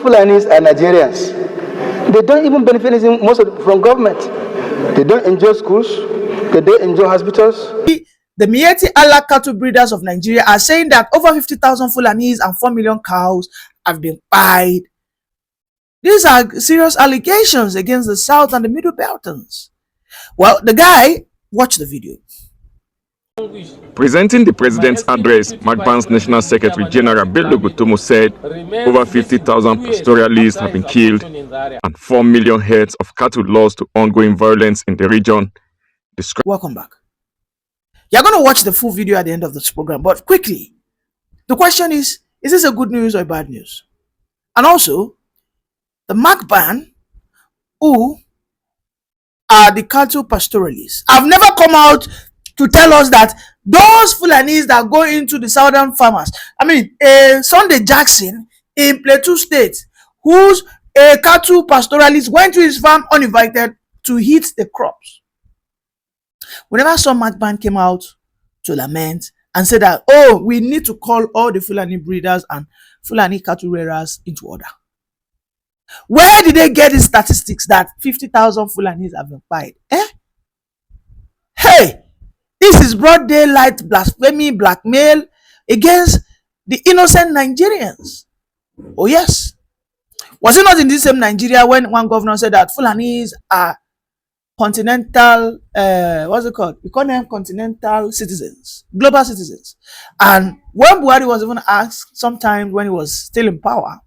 Fulanis are Nigerians. They don't even benefit anything from government. They don't enjoy schools. They don't enjoy hospitals. The Miyetti Allah cattle breeders of Nigeria are saying that over 50,000 Fulanis and 4 million cows have been pied. These are serious allegations against the South and the Middlebeltons. Well, the guy, watch the video. Presenting the president's address, MACBAN's National Secretary General Middlebelt said over 50,000 pastoralists have been killed and 4 million heads of cattle lost to ongoing violence in the region. Welcome back. You're going to watch the full video at the end of this program, but quickly, the question is this a good news or bad news? And also, the MACBAN, who are the cattle pastoralists, have never come out to tell us that those Fulanis that go into the southern farmers, Sunday Jackson in Plateau State, whose cattle pastoralist went to his farm uninvited to hit the crops. We never saw MACBAN came out to lament and say that, oh, we need to call all the Fulani breeders and Fulani cattle rearers into order. Where did they get the statistics that 50,000 Fulanis have been pied? Hey, this is broad daylight blasphemy, blackmail against the innocent Nigerians. Oh yes. Was it not in this same Nigeria when one governor said that Fulanis are continental, what's it called? We call them continental citizens, global citizens. And when Buhari was even asked sometime when he was still in power,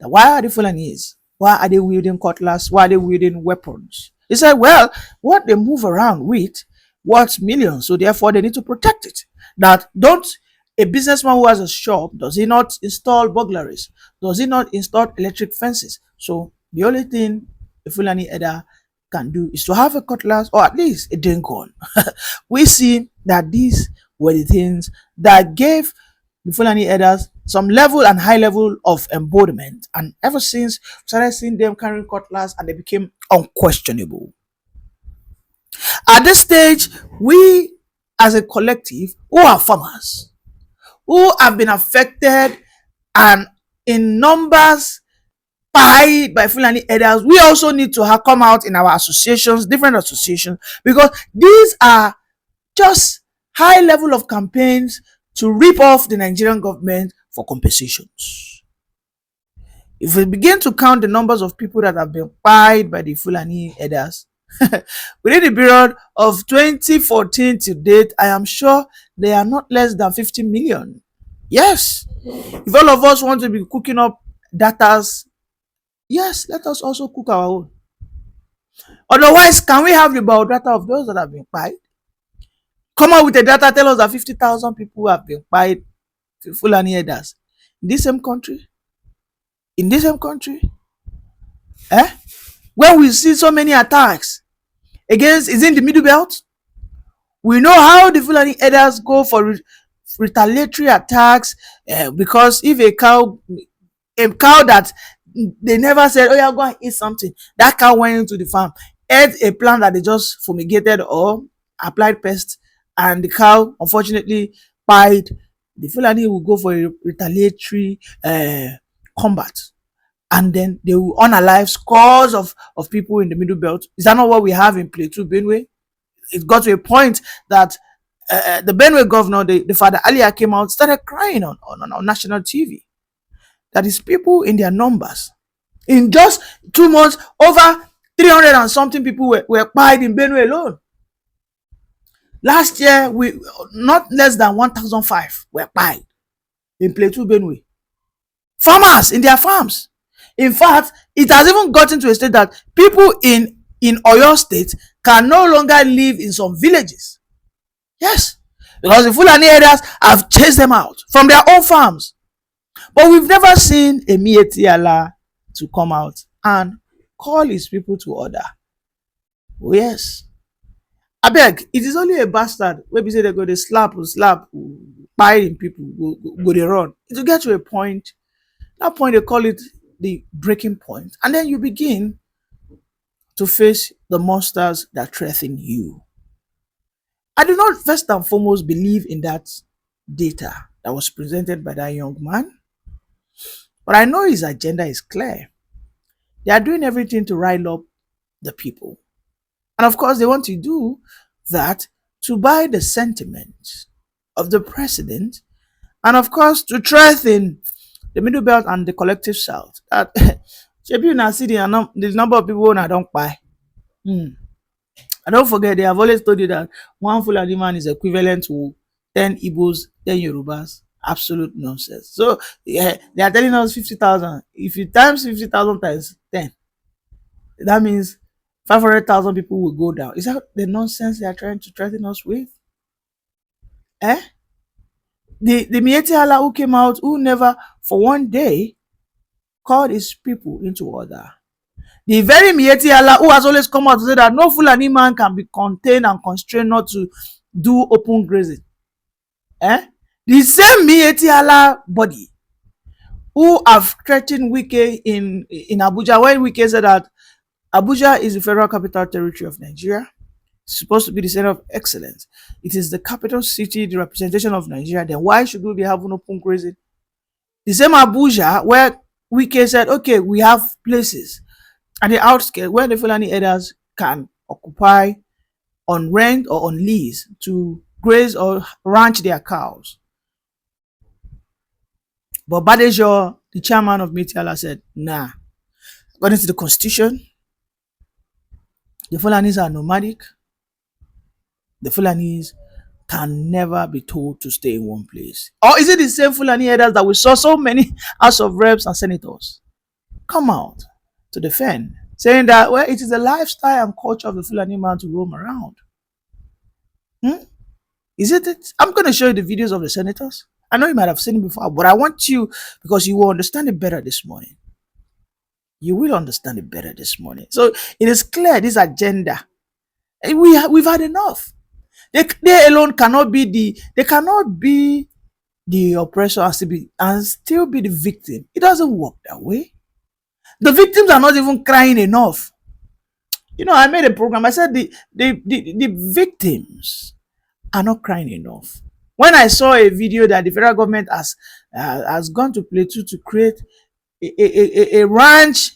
that why are the Fulanis? Why are they wielding cutlass? Why are they wielding weapons? He said, well, what they move around with worth millions, so therefore they need to protect it. That don't a businessman who has a shop, does he not install burglaries? Does he not install electric fences? So the only thing a Fulani Eda can do is to have a cutlass or at least a gun. We see that these were the things that gave the Fulani Edas some level and high level of embodiment, and ever since we started seeing them carrying cutlass and they became unquestionable. At this stage, we as a collective who are farmers, who have been affected and in numbers pied by Fulani Edas, we also need to come out in our associations, different associations, because these are just high level of campaigns to rip off the Nigerian government for compensations. If we begin to count the numbers of people that have been pied by the Fulani Edas, within the period of 2014 to date, I am sure they are not less than 50 million. Yes, if all of us want to be cooking up datas, yes, let us also cook our own. Otherwise, can we have the biodata of those that have been pied? Come out with a data, tell us that 50,000 people have been pied, Fulani Edas. In this same country? In this same country? When we see so many attacks against, is in the Middlebelt? We know how the Fulani Edas go for retaliatory attacks, because if a cow that they never said, oh yeah, go and eat something, that cow went into the farm, ate a plant that they just fumigated or applied pest, and the cow unfortunately pied, the Fulani will go for a retaliatory combat, and then they will unalive scores of people in the Middlebelt. Is that not what we have in Plateau, Benue? It got to a point that the Benue governor, the Father Alia, came out, started crying on national TV. That is people in their numbers. In just 2 months, over 300 and something people were pied in Benue alone. Last year, not less than 1,005 were pied in Plateau, Benue. Farmers in their farms. In fact, it has even gotten to a state that people in Oyo State can no longer live in some villages. Yes, because the Fulani areas have chased them out from their own farms. But we've never seen a Miyetti Allah to come out and call his people to order. Oh yes. I beg, it is only a bastard where we say they go to slap, biting people, go they run. It will get to a point, that point they call it the breaking point, and then you begin to face the monsters that threaten you. I do not first and foremost believe in that data that was presented by that young man. But I know his agenda is clear. They are doing everything to rile up the people. And of course, they want to do that to buy the sentiment of the president, and of course, to threaten the Middlebelt and the collective South. That Shebi una see the number of people I don't buy. And don't forget, they have always told you that one Fulani man is equivalent to 10 Igbos, 10 Yorubas. Absolute nonsense. So yeah, they are telling us 50,000. If you times 50,000 times 10, that means 500,000 people will go down. Is that the nonsense they are trying to threaten us with? Eh? The Miyetti Allah who came out, who never for one day called his people into order. The very Miyetti Allah who has always come out to say that no Fulani man can be contained and constrained not to do open grazing. The same Miyetti Allah body who have threatened Wike in Abuja, when Wike said that Abuja is the federal capital territory of Nigeria. It's supposed to be the center of excellence. It is the capital city, the representation of Nigeria. Then why should we be having open grazing? The same Abuja where Wike said, okay, we have places at the outskirts where the Fulani herders can occupy on rent or on lease to graze or ranch their cows. But Badejo, the chairman of Miyetti Allah, said, nah, according to the constitution, the Fulanis are nomadic. The Fulanis can never be told to stay in one place. Or is it the same Fulani herders that we saw so many House of Reps and Senators come out to defend, saying that, well, it is the lifestyle and culture of the Fulani man to roam around? Is it? I'm going to show you the videos of the senators. I know you might have seen it before, but I want you, because you will understand it better this morning. You will understand it better this morning. So it is clear, this agenda. We've had enough. They alone cannot be the oppressor and still be the victim. It doesn't work that way. The victims are not even crying enough. You know, I made a program. I said the victims are not crying enough. When I saw a video that the federal government has gone to Plateau to create a ranch,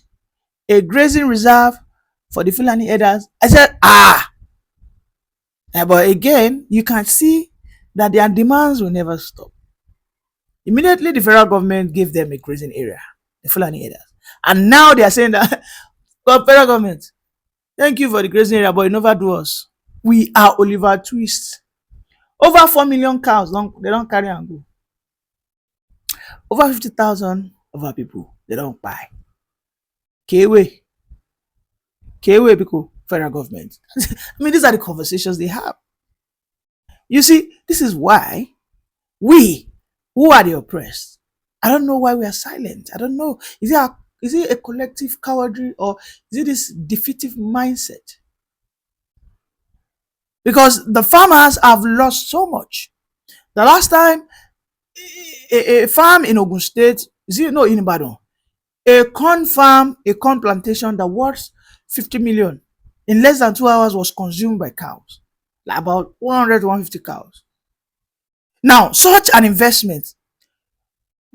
a grazing reserve for the Fulani herders, I said, but again, you can see that their demands will never stop. Immediately, the federal government gave them a grazing area, the Fulani herders. And now they are saying that, well, federal government, thank you for the grazing area, but you never do us. We are Oliver Twist. Over 4 million cows, they don't carry and go. Over 50,000 of our people, they don't buy. K-way, because federal government. I mean, these are the conversations they have. You see, this is why we, who are the oppressed, I don't know why we are silent. I don't know. Is it a collective cowardry, or is it this defeative mindset? Because the farmers have lost so much. The last time a farm in Ogun State, in Ibadan, a corn farm, a corn plantation that worth 50 million in less than 2 hours was consumed by cows, like about 100 to 150 cows. Now, such an investment,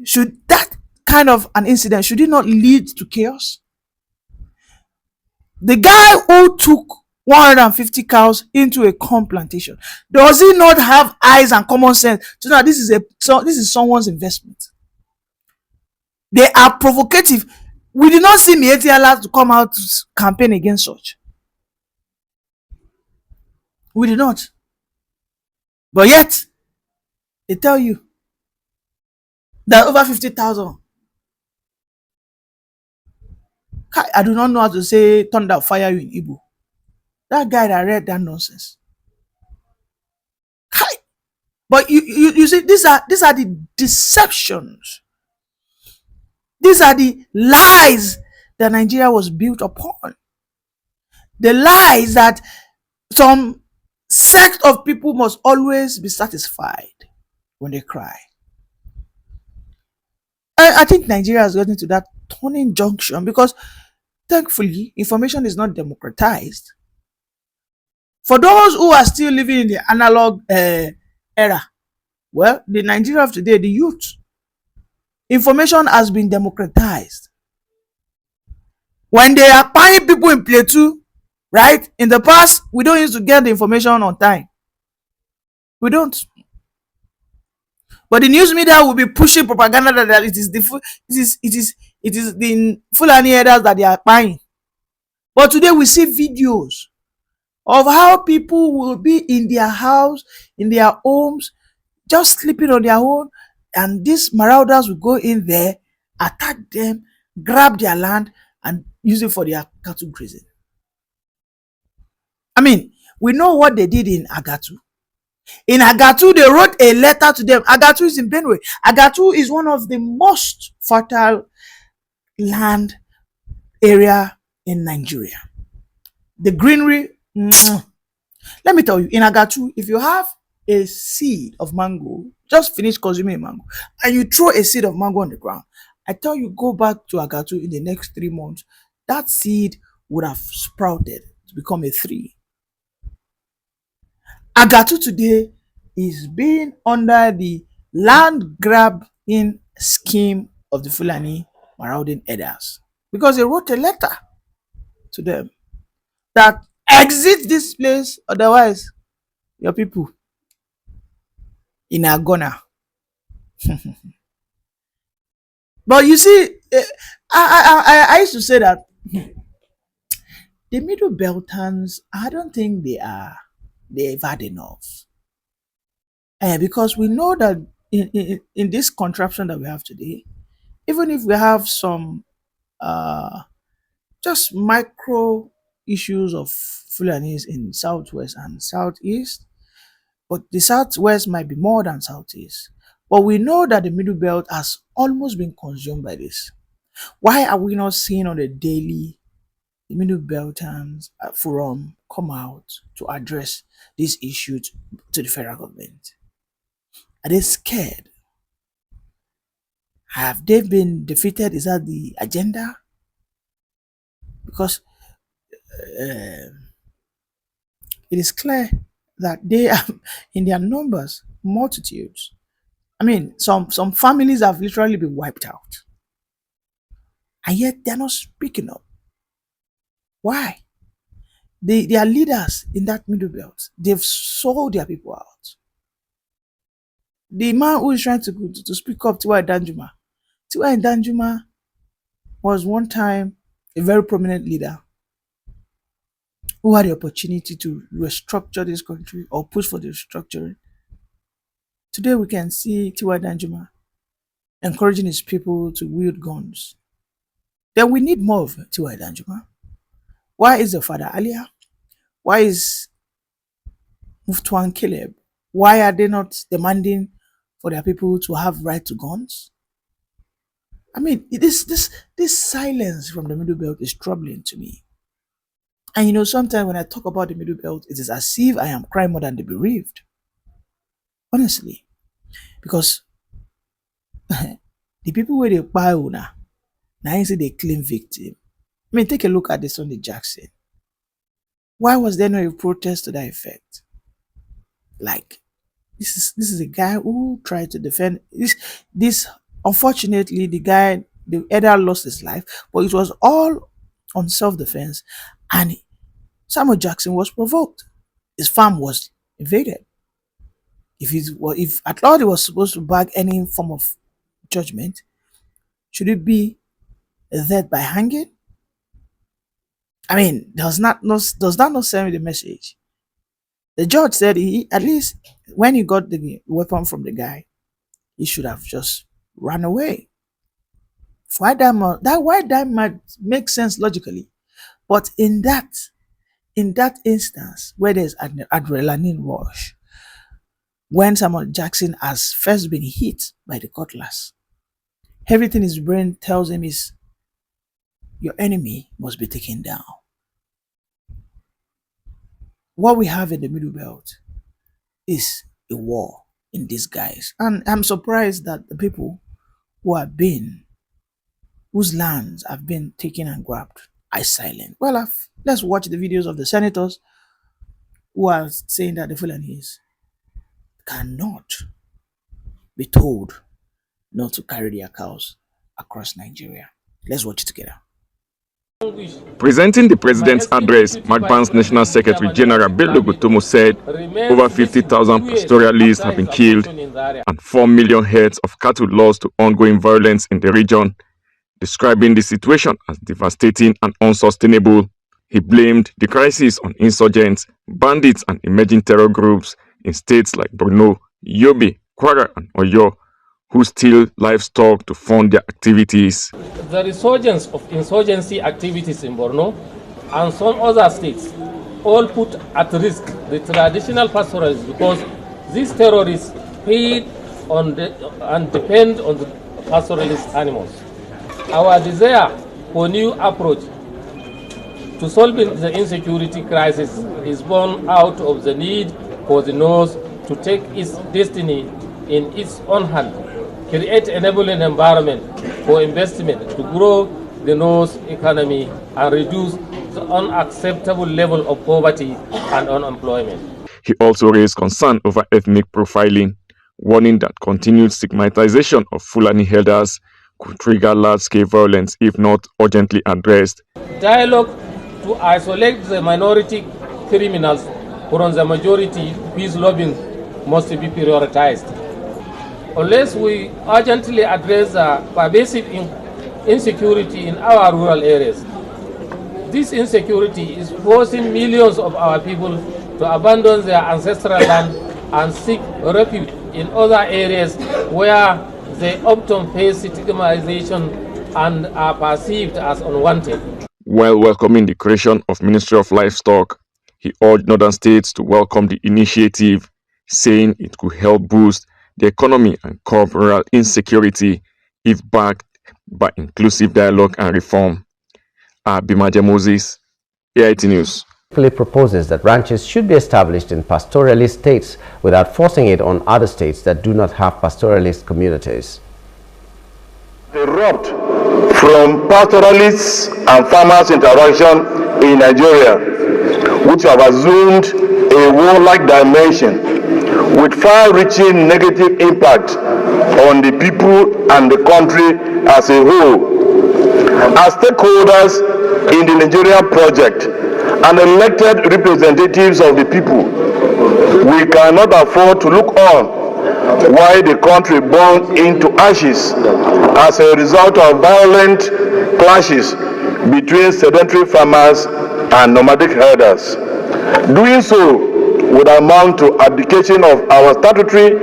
should that kind of an incident, should it not lead to chaos? The guy who took 150 cows into a corn plantation, does he not have eyes and common sense to know this is someone's investment? They are provocative. We did not see Miyetti Allah to come out to campaign against such. We did not. But yet, they tell you that over 50,000. I do not know how to say thunder fire you in Igbo. That guy that read that nonsense. But you see, these are the deceptions. These are the lies that Nigeria was built upon. The lies that some sect of people must always be satisfied when they cry. I think Nigeria has gotten to that turning junction because, thankfully, information is not democratized. For those who are still living in the analog era, well, the Nigeria of today, the youth, information has been democratized. When they are buying people in Plateau, right? In the past, we don't used to get the information on time. We don't. But the news media will be pushing propaganda that it is the Fulani herders that they are buying. But today we see videos of how people will be in their house, in their homes, just sleeping on their own, and these marauders will go in there, attack them, grab their land, and use it for their cattle grazing. I mean, we know what they did in Agatu. In Agatu, they wrote a letter to them. Agatu is in Benue. Agatu is one of the most fertile land area in Nigeria. The greenery, let me tell you, in Agatu, if you have a seed of mango, just finish consuming a mango, and you throw a seed of mango on the ground, I tell you, go back to Agatu in the next 3 months, that seed would have sprouted to become a tree. Agatu today is being under the land grabbing scheme of the Fulani marauding herders, because they wrote a letter to them that exit this place, otherwise your people in Agona. But you see, I used to say that the Middlebeltans, I don't think they've had enough. Because we know that in this contraption that we have today, even if we have some just micro issues of Fulanis in southwest and southeast, but the southwest might be more than southeast. But we know that the middle belt has almost been consumed by this. Why are we not seeing on a daily the middle beltans forum come out to address this issue to the federal government? Are they scared? Have they been defeated? Is that the agenda? Because it is clear that they are in their numbers, multitudes. I mean, some families have literally been wiped out, and yet they're not speaking up. Why? They are leaders in that middle belt. They've sold their people out. The man who is trying to speak up, Tiwa Danjuma was one time a very prominent leader who had the opportunity to restructure this country or push for the restructuring. Today we can see Tiwa Danjuma encouraging his people to wield guns. Then we need more of Tiwa Danjuma. Why is the father Alia? Why is Muftuan Caleb? Why are they not demanding for their people to have right to guns? I mean, this silence from the Middle Belt is troubling to me. And you know, sometimes when I talk about the Middle Belt, it is as if I am crying more than the bereaved. Honestly. Because the people where they buy now you say they claim victim. I mean, take a look at this on the Jackson. Why was there no protest to that effect? Like, this is a guy who tried to defend this. Unfortunately, the elder lost his life, but it was all on self-defense, and Samuel Jackson was provoked. His farm was invaded. If at all he was supposed to bag any form of judgment, should it be death by hanging? I mean, does that not send me the message? The judge said he, at least when he got the weapon from the guy, he should have just run away. Why that might make sense logically, but in that instance where there's an adrenaline rush, when Samuel Jackson has first been hit by the cutlass, everything his brain tells him is your enemy must be taken down. What we have in the Middle Belt is a war in disguise. And I'm surprised that the people whose lands have been taken and grabbed are silent. Well, let's watch the videos of the senators who are saying that the Fulanis cannot be told not to carry their cows across Nigeria. Let's watch it together. Presenting the president's address, MACBAN's National Secretary General Middlebelt said over 50,000 pastoralists have been killed and 4 million heads of cattle lost to ongoing violence in the region. Describing the situation as devastating and unsustainable, he blamed the crisis on insurgents, bandits and emerging terror groups in states like Borno, Yobe, Kwara and Oyo, who steal livestock to fund their activities. The resurgence of insurgency activities in Borno and some other states all put at risk the traditional pastoralists because these terrorists feed on and depend on the pastoralist animals. Our desire for new approach to solving the insecurity crisis is born out of the need for the North to take its destiny in its own hand, create enabling environment for investment to grow the North's economy and reduce the unacceptable level of poverty and unemployment. He also raised concern over ethnic profiling, warning that continued stigmatization of Fulani herders could trigger large-scale violence if not urgently addressed. Dialogue to isolate the minority criminals from the majority peace lobbying must be prioritized. Unless we urgently address the pervasive insecurity in our rural areas, this insecurity is forcing millions of our people to abandon their ancestral land and seek refuge in other areas where they often face stigmatization and are perceived as unwanted. While welcoming the creation of Ministry of Livestock, he urged northern states to welcome the initiative, saying it could help boost the economy and curb rural insecurity if backed by inclusive dialogue and reform. Abimaje Moses, AIT News. Proposes that ranches should be established in pastoralist states without forcing it on other states that do not have pastoralist communities. Erupt from pastoralists and farmers' interaction in Nigeria, which have assumed a warlike dimension with far-reaching negative impact on the people and the country as a whole. As stakeholders in the Nigerian project and elected representatives of the people, we cannot afford to look on while the country burns into ashes as a result of violent clashes between sedentary farmers and nomadic herders. Doing so would amount to abdication of our statutory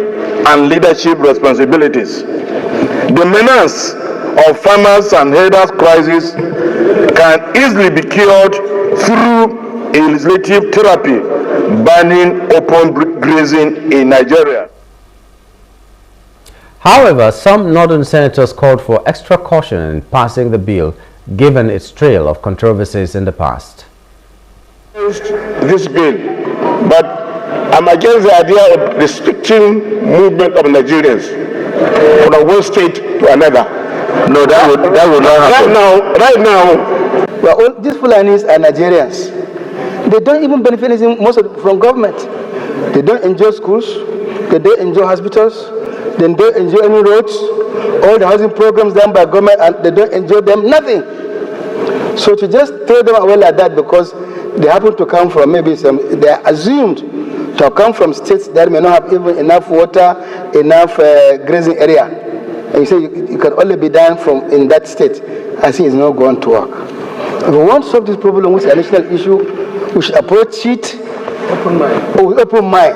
and leadership responsibilities. The menace of farmers and herders crisis can easily be cured through a legislative therapy banning open grazing in Nigeria. However, some northern senators called for extra caution in passing the bill, given its trail of controversies in the past. This bill, but I'm against the idea of restricting movement of Nigerians from one state to another. No, that would not happen. Right now, well, all these Fulanis are Nigerians. They don't even benefit anything from government. They don't enjoy schools. They don't enjoy hospitals. They don't enjoy any roads. All the housing programs done by government, and they don't enjoy them, nothing. So to just throw them away like that because they happen to come from they are assumed to come from states that may not have even enough water, enough grazing area. And you say you can only be done in that state. I think it's not going to work. If we want to solve this problem, which is a national issue, we should approach it with open mind.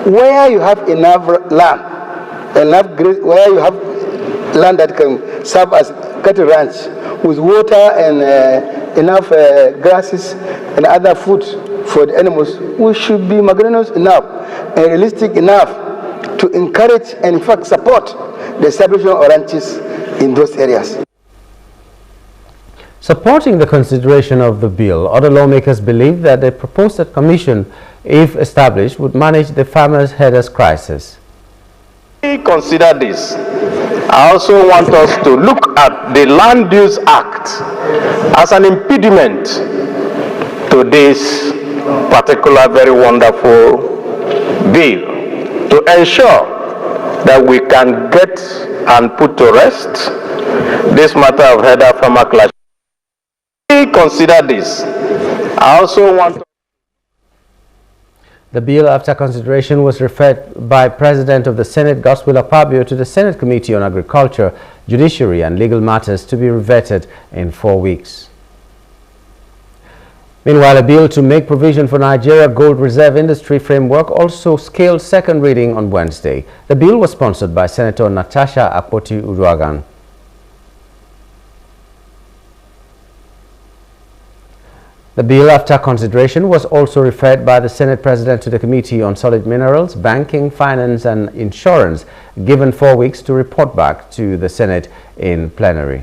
Where you have enough land, where you have land that can serve as cattle ranch with water and enough grasses and other food for the animals, we should be magnanimous enough and realistic enough to encourage and in fact support the establishment of ranches in those areas. Supporting the consideration of the bill, other lawmakers believe that the proposed commission, if established, would manage the farmers-herders crisis. Consider this. I also want us to look at the Land Use Act as an impediment to this particular very wonderful bill to ensure that we can get and put to rest this matter of header farmer clash. Consider this. I also want to. The bill, after consideration, was referred by President of the Senate, Godswill Akpabio, to the Senate Committee on Agriculture, Judiciary and Legal Matters to be revetted in 4 weeks. Meanwhile, a bill to make provision for Nigeria Gold Reserve Industry Framework also scaled second reading on Wednesday. The bill was sponsored by Senator Natasha Akpoti-Uduaghan. The bill, after consideration, was also referred by the Senate President to the Committee on Solid Minerals, Banking, Finance and Insurance, given 4 weeks to report back to the Senate in plenary.